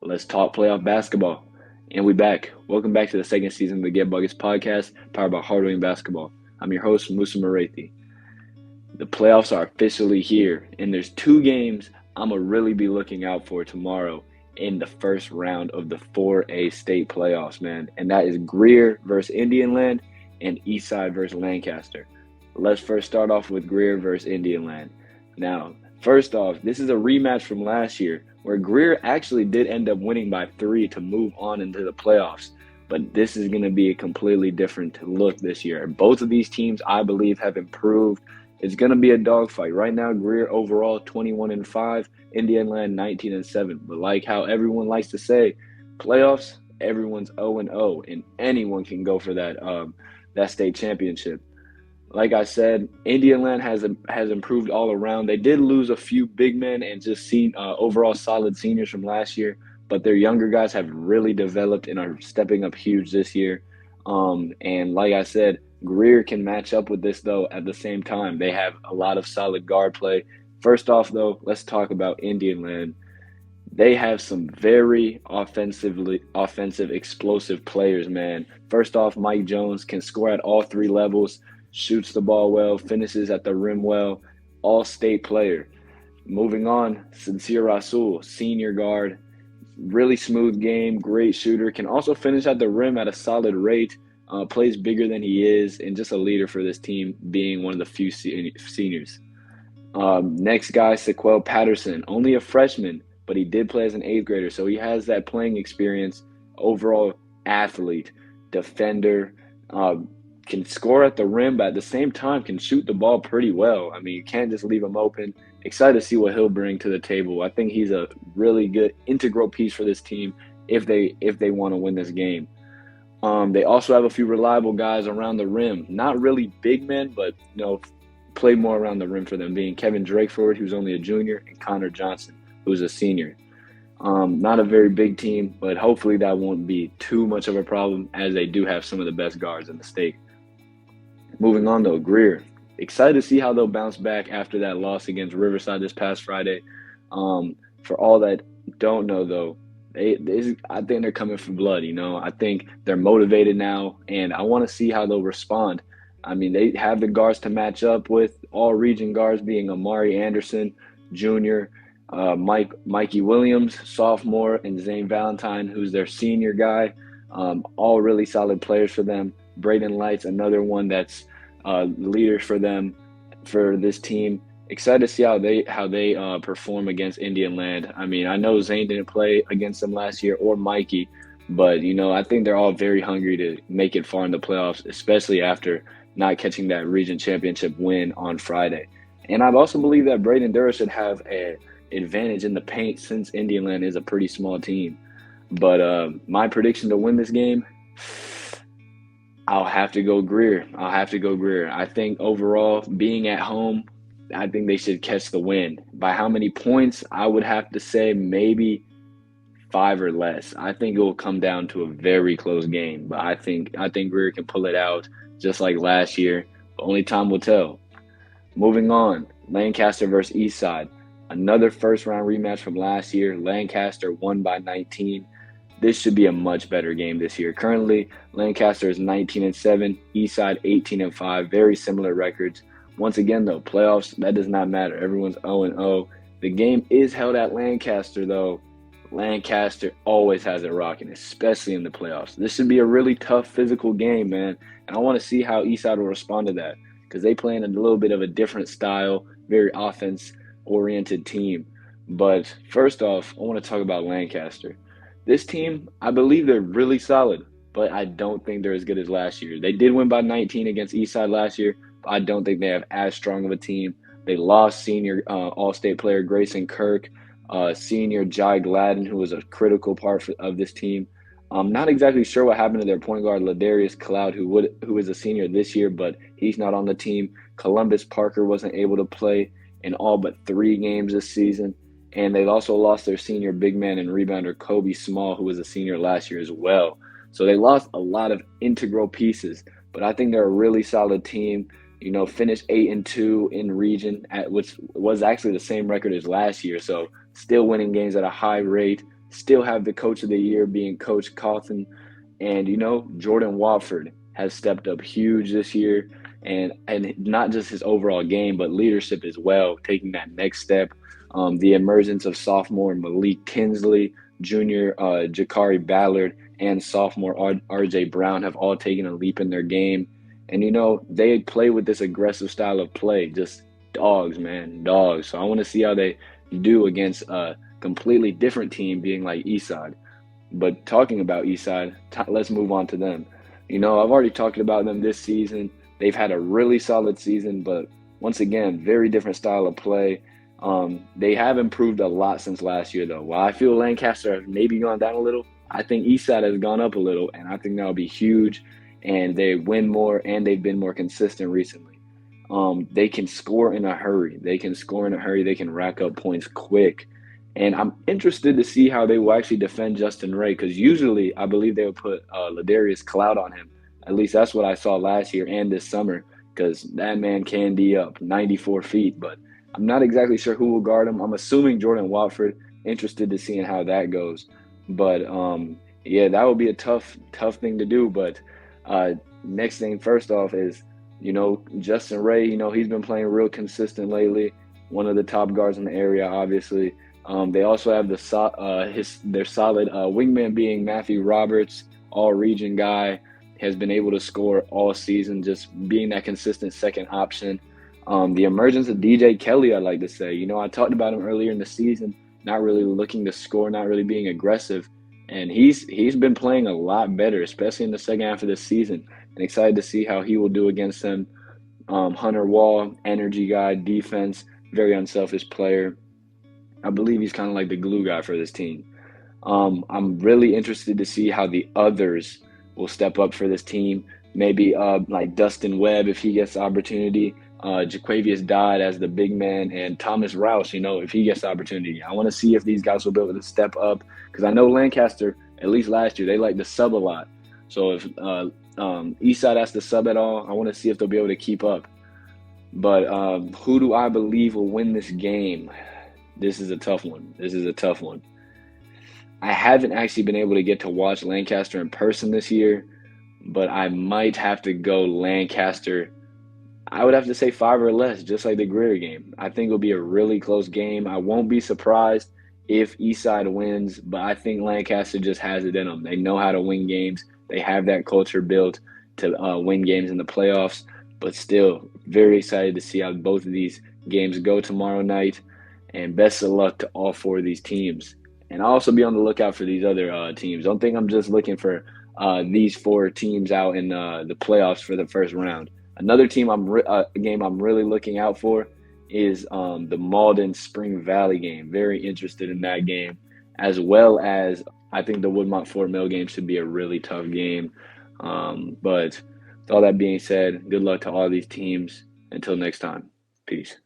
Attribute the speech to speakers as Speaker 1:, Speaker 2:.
Speaker 1: Let's talk playoff basketball. And we back. Welcome back to the second season of the Get Buckets podcast, powered by Hardwing Basketball. I'm your host, Musa Marethi. The playoffs are officially here, and there's two games I'm going to really be looking out for tomorrow in the first round of the 4A state playoffs, man. And that is Greer versus Indian Land and Eastside versus Lancaster. Let's first start off with Greer versus Indian Land. Now, first off, this is a rematch from last year where Greer actually did end up winning by 3 to move on into the playoffs. But this is going to be a completely different look this year. Both of these teams, I believe, have improved. It's going to be a dogfight. Right now, Greer overall 21-5, Indian Land 19-7. But like how everyone likes to say, playoffs, everyone's 0-0, and anyone can go for that state championship. Like I said, Indian Land has improved all around. They did lose a few big men and just overall solid seniors from last year, but their younger guys have really developed and are stepping up huge this year. And like I said, Greer can match up with this, though, at the same time. They have a lot of solid guard play. First off, though, let's talk about Indian Land. They have some very offensive, explosive players, man. First off, Mike Jones can score at all three levels, shoots the ball well, finishes at the rim well, all-state player. Moving on, Sincere Rasul, senior guard, really smooth game, great shooter, can also finish at the rim at a solid rate, plays bigger than he is, and just a leader for this team, being one of the few seniors. Next guy, Sequel Patterson, only a freshman, but he did play as an 8th grader, so he has that playing experience, overall athlete, defender, can score at the rim, but at the same time can shoot the ball pretty well. I mean, you can't just leave him open. Excited to see what he'll bring to the table. I think he's a really good integral piece for this team if they want to win this game. They also have a few reliable guys around the rim. Not really big men, but play more around the rim for them, being Kevin Drakeford, who's only a junior, and Connor Johnson, who's a senior. Not a very big team, but hopefully that won't be too much of a problem, as they do have some of the best guards in the state. Moving on, though, Greer. Excited to see how they'll bounce back after that loss against Riverside this past Friday. For all that don't know, though, I think they're coming for blood, I think they're motivated now, and I want to see how they'll respond. I mean, they have the guards to match up with, all region guards being Amari Anderson, Jr., Mikey Williams, sophomore, and Zane Valentine, who's their senior guy. All really solid players for them. Braden Lights, another one that's leader for them, for this team. Excited to see how they perform against Indian Land. I mean, I know Zane didn't play against them last year, or Mikey, but I think they're all very hungry to make it far in the playoffs, especially after not catching that region championship win on Friday. And I also believe that Braden Durr should have an advantage in the paint, since Indian Land is a pretty small team. But my prediction to win this game, I'll have to go Greer. I think overall, being at home, I think they should catch the win. By how many points? I would have to say maybe 5 or less. I think it will come down to a very close game. But I think Greer can pull it out just like last year. Only time will tell. Moving on, Lancaster versus Eastside. Another first-round rematch from last year. Lancaster won by 19. This should be a much better game this year. Currently, Lancaster is 19-7, Eastside 18-5, very similar records. Once again, though, playoffs, that does not matter. Everyone's 0-0. The game is held at Lancaster, though. Lancaster always has it rocking, especially in the playoffs. This should be a really tough physical game, man. And I want to see how Eastside will respond to that, because they play in a little bit of a different style, very offense-oriented team. But first off, I want to talk about Lancaster. This team, I believe they're really solid, but I don't think they're as good as last year. They did win by 19 against Eastside last year, but I don't think they have as strong of a team. They lost senior all-state player Grayson Kirk, senior Jai Gladden, who was a critical part of this team. I'm not exactly sure what happened to their point guard, Ladarius Cloud, who is a senior this year, but he's not on the team. Columbus Parker wasn't able to play in all but 3 games this season. And they've also lost their senior big man and rebounder, Kobe Small, who was a senior last year as well. So they lost a lot of integral pieces. But I think they're a really solid team. Finished 8-2 in region, which was actually the same record as last year. So still winning games at a high rate, still have the coach of the year being Coach Cawthon. And, Jordan Watford has stepped up huge this year, and not just his overall game, but leadership as well, taking that next step. The emergence of sophomore Malik Tinsley, junior Jakari Ballard, and sophomore RJ Brown have all taken a leap in their game. And, they play with this aggressive style of play, just dogs, man, dogs. So I want to see how they do against a completely different team being like Eastside. But talking about Eastside, let's move on to them. I've already talked about them this season. They've had a really solid season, but once again, very different style of play. They have improved a lot since last year, though. While I feel Lancaster has maybe gone down a little, I think Eastside has gone up a little, and I think that'll be huge. And they win more, and they've been more consistent recently. They can score in a hurry. They can rack up points quick. And I'm interested to see how they will actually defend Justin Ray, because usually I believe they would put Ladarius Cloud on him. At least that's what I saw last year and this summer, because that man can D up 94 feet. But I'm not exactly sure who will guard him. I'm assuming Jordan Watford. Interested to seeing how that goes. But, yeah, that would be a tough thing to do. But next thing first off is, Justin Ray, he's been playing real consistent lately. One of the top guards in the area, obviously. They also have their solid wingman being Matthew Roberts, all-region guy, has been able to score all season, just being that consistent second option. The emergence of DJ Kelly, I'd like to say. I talked about him earlier in the season, not really looking to score, not really being aggressive. And he's been playing a lot better, especially in the second half of the season. And excited to see how he will do against them. Hunter Wall, energy guy, defense, very unselfish player. I believe he's kind of like the glue guy for this team. I'm really interested to see how the others will step up for this team. Maybe like Dustin Webb, if he gets the opportunity. Jaquavius Dodd as the big man, and Thomas Rouse, if he gets the opportunity. I want to see if these guys will be able to step up, because I know Lancaster, at least last year, they like to sub a lot. So if Eastside has to sub at all, I want to see if they'll be able to keep up. But who do I believe will win this game? This is a tough one. I haven't actually been able to get to watch Lancaster in person this year, but I might have to go Lancaster. I would have to say 5 or less, just like the Greer game. I think it'll be a really close game. I won't be surprised if Eastside wins, but I think Lancaster just has it in them. They know how to win games. They have that culture built to win games in the playoffs, but still very excited to see how both of these games go tomorrow night. And best of luck to all 4 of these teams. And I'll also be on the lookout for these other teams. Don't think I'm just looking for these 4 teams out in the playoffs for the first round. Another team game I'm really looking out for is the Malden Spring Valley game. Very interested in that game, as well as I think the Woodmont Fort Mill game should be a really tough game. But with all that being said, good luck to all these teams. Until next time, peace.